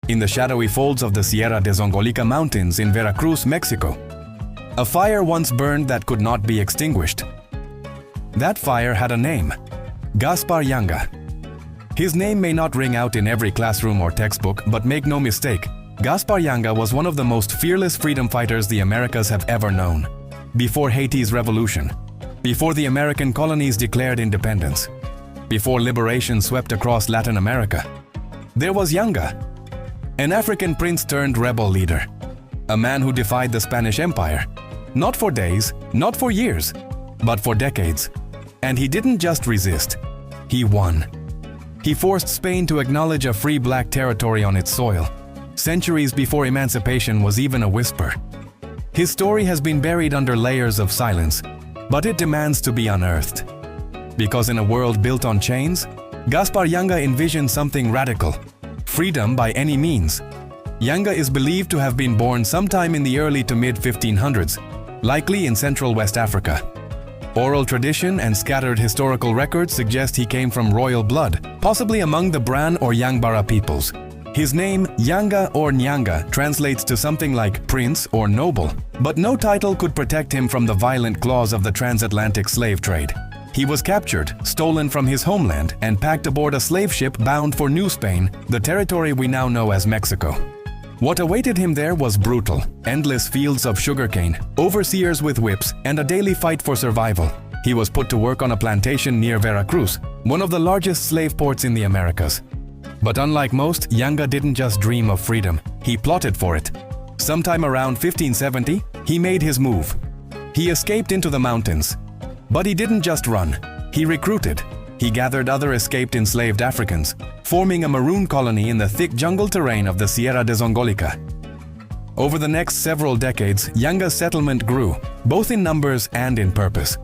in the shadowy folds of the Sierra de Zongolica Mountains in Veracruz, Mexico. A fire once burned that could not be extinguished. That fire had a name: Gaspar Yanga. His name may not ring out in every classroom or textbook, but make no mistake, Gaspar Yanga was one of the most fearless freedom fighters the Americas have ever known. Before Haiti's revolution, before the American colonies declared independence, before liberation swept across Latin America, there was Yanga, an African prince turned rebel leader, a man who defied the Spanish Empire, not for days, not for years, but for decades. And he didn't just resist, he won. He forced Spain to acknowledge a free black territory on its soil, centuries before emancipation was even a whisper. His story has been buried under layers of silence, but it demands to be unearthed. Because in a world built on chains, Gaspar Yanga envisioned something radical: freedom by any means. Yanga is believed to have been born sometime in the early to mid-1500s, likely in Central West Africa. Oral tradition and scattered historical records suggest he came from royal blood, possibly among the Bran or Yangbara peoples. His name, Yanga or Nyanga, translates to something like prince or noble, but no title could protect him from the violent claws of the transatlantic slave trade. He was captured, stolen from his homeland, and packed aboard a slave ship bound for New Spain, the territory we now know as Mexico. What awaited him there was brutal: endless fields of sugarcane, overseers with whips, and a daily fight for survival. He was put to work on a plantation near Veracruz, one of the largest slave ports in the Americas. But unlike most, Yanga didn't just dream of freedom, he plotted for it. Sometime around 1570, he made his move. He escaped into the mountains. But he didn't just run, he recruited. He gathered other escaped enslaved Africans, forming a maroon colony in the thick jungle terrain of the Sierra de Zongolica. Over the next several decades, Yanga's settlement grew, both in numbers and in purpose.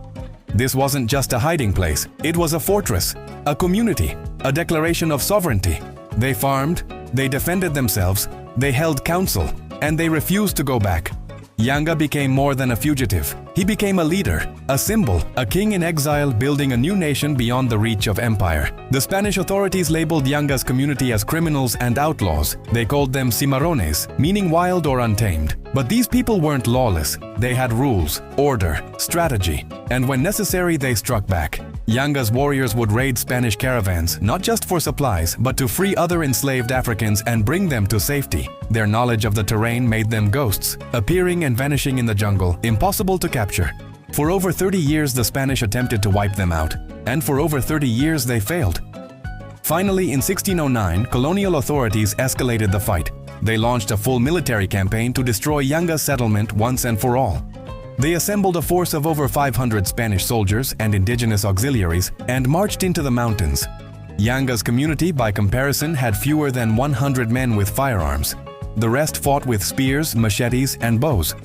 This wasn't just a hiding place, it was a fortress, a community, a declaration of sovereignty. They farmed, they defended themselves, they held council, and they refused to go back. Yanga became more than a fugitive. He became a leader, a symbol, a king in exile building a new nation beyond the reach of empire. The Spanish authorities labeled Yanga's community as criminals and outlaws. They called them cimarrones, meaning wild or untamed. But these people weren't lawless. They had rules, order, strategy, and when necessary they struck back. Yanga's warriors would raid Spanish caravans, not just for supplies, but to free other enslaved Africans and bring them to safety. Their knowledge of the terrain made them ghosts, appearing and vanishing in the jungle, impossible to capture. For over 30 years the Spanish attempted to wipe them out, and for over 30 years they failed. Finally, in 1609, colonial authorities escalated the fight. They launched a full military campaign to destroy Yanga's settlement once and for all. They assembled a force of over 500 Spanish soldiers and indigenous auxiliaries and marched into the mountains. Yanga's community, by comparison, had fewer than 100 men with firearms. The rest fought with spears, machetes, and bows.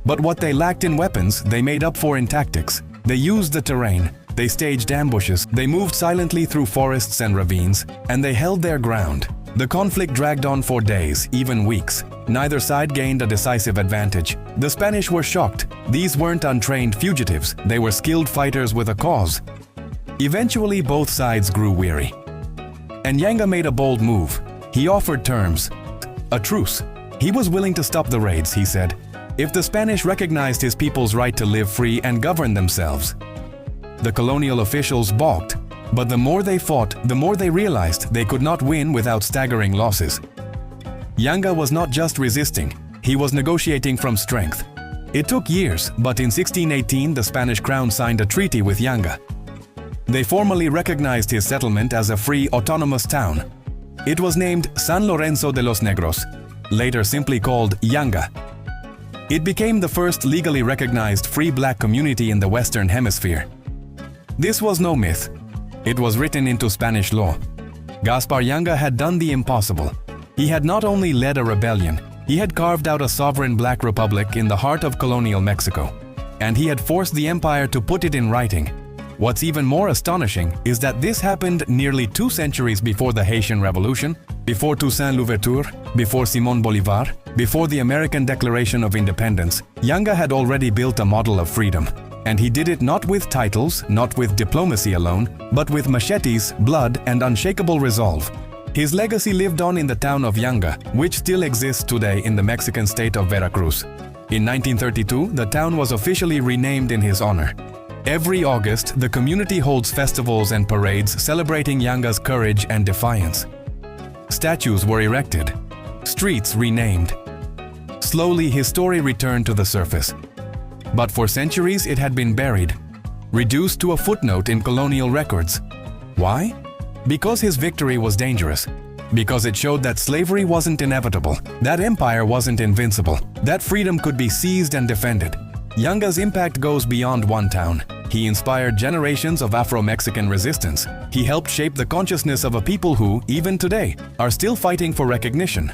But what they lacked in weapons, they made up for in tactics. They used the terrain, they staged ambushes, they moved silently through forests and ravines, and they held their ground. The conflict dragged on for days, even weeks. Neither side gained a decisive advantage. The Spanish were shocked. These weren't untrained fugitives, they were skilled fighters with a cause. Eventually, both sides grew weary. And Yanga made a bold move. He offered terms. A truce. He was willing to stop the raids, he said, if the Spanish recognized his people's right to live free and govern themselves. The colonial officials balked, but the more they fought, the more they realized they could not win without staggering losses. Yanga was not just resisting, he was negotiating from strength. It took years, but in 1618 the Spanish crown signed a treaty with Yanga. They formally recognized his settlement as a free, autonomous town. It was named San Lorenzo de los Negros, later simply called Yanga. It became the first legally recognized free black community in the Western Hemisphere. This was no myth. It was written into Spanish law. Gaspar Yanga had done the impossible. He had not only led a rebellion, he had carved out a sovereign black republic in the heart of colonial Mexico. And he had forced the empire to put it in writing. What's even more astonishing is that this happened nearly 2 centuries before the Haitian Revolution, before Toussaint Louverture, before Simón Bolívar, before the American Declaration of Independence. Yanga had already built a model of freedom. And he did it not with titles, not with diplomacy alone, but with machetes, blood, and unshakable resolve. His legacy lived on in the town of Yanga, which still exists today in the Mexican state of Veracruz. In 1932, the town was officially renamed in his honor. Every August, the community holds festivals and parades celebrating Yanga's courage and defiance. Statues were erected, streets renamed. Slowly, his story returned to the surface. But for centuries, it had been buried, reduced to a footnote in colonial records. Why? Because his victory was dangerous. Because it showed that slavery wasn't inevitable, that empire wasn't invincible, that freedom could be seized and defended. Yanga's impact goes beyond one town. He inspired generations of Afro-Mexican resistance. He helped shape the consciousness of a people who, even today, are still fighting for recognition.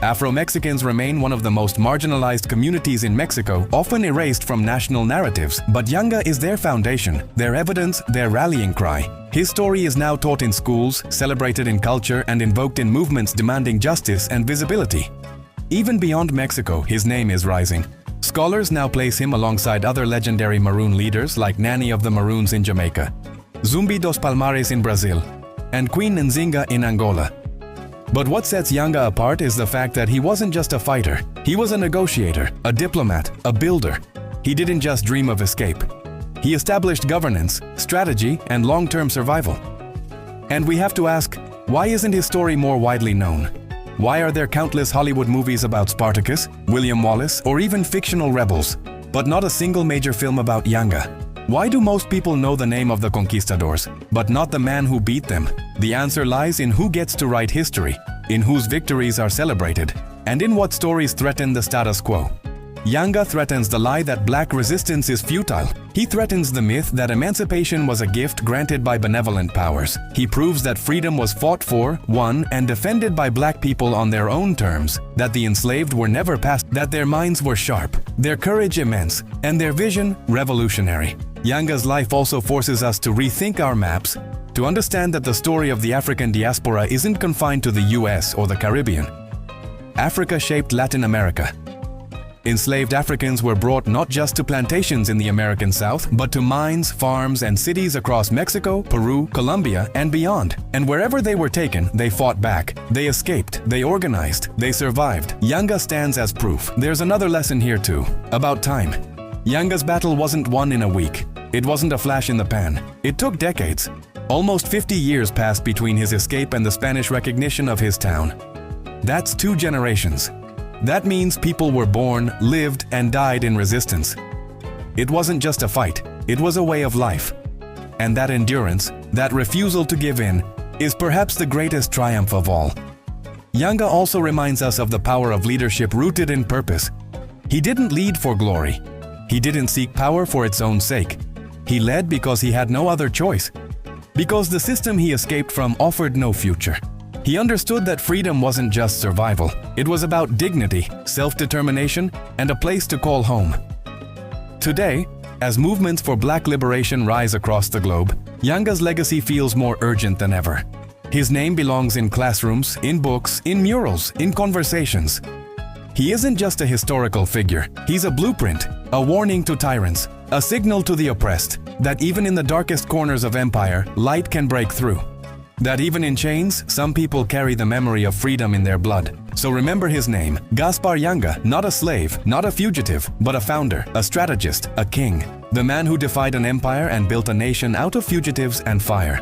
Afro-Mexicans remain one of the most marginalized communities in Mexico, often erased from national narratives, but Yanga is their foundation, their evidence, their rallying cry. His story is now taught in schools, celebrated in culture, and invoked in movements demanding justice and visibility. Even beyond Mexico, his name is rising. Scholars now place him alongside other legendary Maroon leaders like Nanny of the Maroons in Jamaica, Zumbi dos Palmares in Brazil, and Queen Nzinga in Angola. But what sets Yanga apart is the fact that he wasn't just a fighter. He was a negotiator, a diplomat, a builder. He didn't just dream of escape. He established governance, strategy, and long-term survival. And we have to ask, why isn't his story more widely known? Why are there countless Hollywood movies about Spartacus, William Wallace, or even fictional rebels, but not a single major film about Yanga? Why do most people know the name of the conquistadors, but not the man who beat them? The answer lies in who gets to write history, in whose victories are celebrated, and in what stories threaten the status quo. Yanga threatens the lie that black resistance is futile. He threatens the myth that emancipation was a gift granted by benevolent powers. He proves that freedom was fought for, won, and defended by black people on their own terms, that the enslaved were never passed, that their minds were sharp, their courage immense, and their vision revolutionary. Yanga's life also forces us to rethink our maps, to understand that the story of the African diaspora isn't confined to the US or the Caribbean. Africa shaped Latin America. Enslaved Africans were brought not just to plantations in the American South, but to mines, farms, and cities across Mexico, Peru, Colombia, and beyond. And wherever they were taken, they fought back. They escaped. They organized. They survived. Yanga stands as proof. There's another lesson here too, about time. Yanga's battle wasn't won in a week. It wasn't a flash in the pan. It took decades. Almost 50 years passed between his escape and the Spanish recognition of his town. That's 2 generations. That means people were born, lived, and died in resistance. It wasn't just a fight, it was a way of life. And that endurance, that refusal to give in, is perhaps the greatest triumph of all. Yanga also reminds us of the power of leadership rooted in purpose. He didn't lead for glory. He didn't seek power for its own sake. He led because he had no other choice. Because the system he escaped from offered no future. He understood that freedom wasn't just survival. It was about dignity, self-determination, and a place to call home. Today, as movements for black liberation rise across the globe, Yanga's legacy feels more urgent than ever. His name belongs in classrooms, in books, in murals, in conversations. He isn't just a historical figure. He's a blueprint, a warning to tyrants, a signal to the oppressed, that even in the darkest corners of empire, light can break through. That even in chains, some people carry the memory of freedom in their blood. So remember his name, Gaspar Yanga, not a slave, not a fugitive, but a founder, a strategist, a king. The man who defied an empire and built a nation out of fugitives and fire.